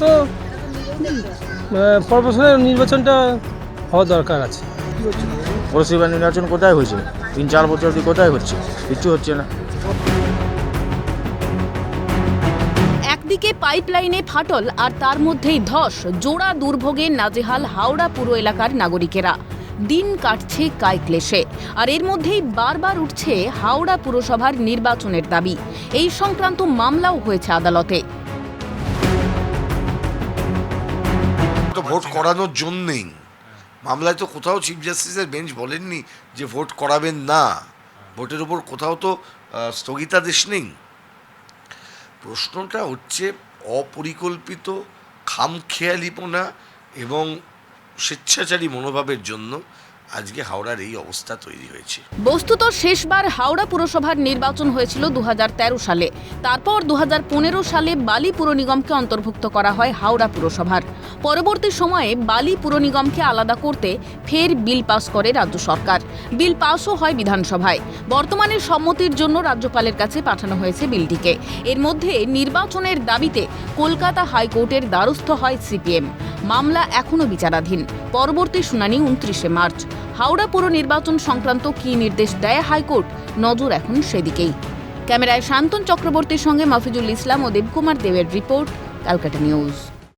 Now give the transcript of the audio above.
তো প্রফেশনাল নির্বাচনটা হওয়া দরকার আছে। পৌরসভা নির্বাচন কোথায় হয়েছে? 3-4 বছর অবধি কোথায় হচ্ছে? কিচ্ছু হচ্ছে না। একদিকে পাইপলাইনে ফাটল আর তার মধ্যেই ধস, জোড়া দুর্ভোগে নাজেহাল হাওড়া পুর এলাকার নাগরিকেরা। দিন কাটছে কায়ক্লেশে, আর এর মধ্যেই বারবার উঠছে হাওড়া পুরসভার নির্বাচনের দাবি। এই সংক্রান্ত মামলাও হয়েছে আদালতে। তো ভোট করানোর জন্যেই মামলায় তো কোথাও চিফ জাস্টিসের বেঞ্চ বলেননি যে ভোট করাবেন না, ভোটের উপর কোথাও তো স্থগিতাদেশ নেই। প্রশ্নটা হচ্ছে অপরিকল্পিত খামখেয়ালিপনা এবং স্বেচ্ছাচারী মনোভাবের জন্য আজকে হাওড়ার এই অবস্থা তৈরি হয়েছে। বস্তুত শেষবার হাওড়া পুরসভার নির্বাচন হয়েছিল 2013 সালে। তারপর 2015 সালে বালি পুর নিগমকে অন্তর্ভুক্ত করা হয় হাওড়া পুরসভার। পরবর্তী সময়ে বালি পুর নিগমকে আলাদা করতে ফের বিল পাস করে রাজ্য সরকার। বিল পাসও হয় বিধানসভায়। বর্তমানে সম্মতির জন্য রাজ্যপালের কাছে পাঠানো হয়েছে বিলটিকে। এর মধ্যে নির্বাচনের দাবিতে কলকাতা হাইকোর্টের দ্বারস্থ হয় সিপিএম। মামলা এখনও বিচারাধীন। পরবর্তী শুনানি 29 মার্চ। হাওড়া পুর নির্বাচন সংক্রান্ত কী নির্দেশ দেয় হাইকোর্ট, নজর এখন সেদিকেই। ক্যামেরায় শান্তন চক্রবর্তীর সঙ্গে মাফিজুল ইসলাম ও দেবকুমার দেবের রিপোর্ট, ক্যালকাটা নিউজ।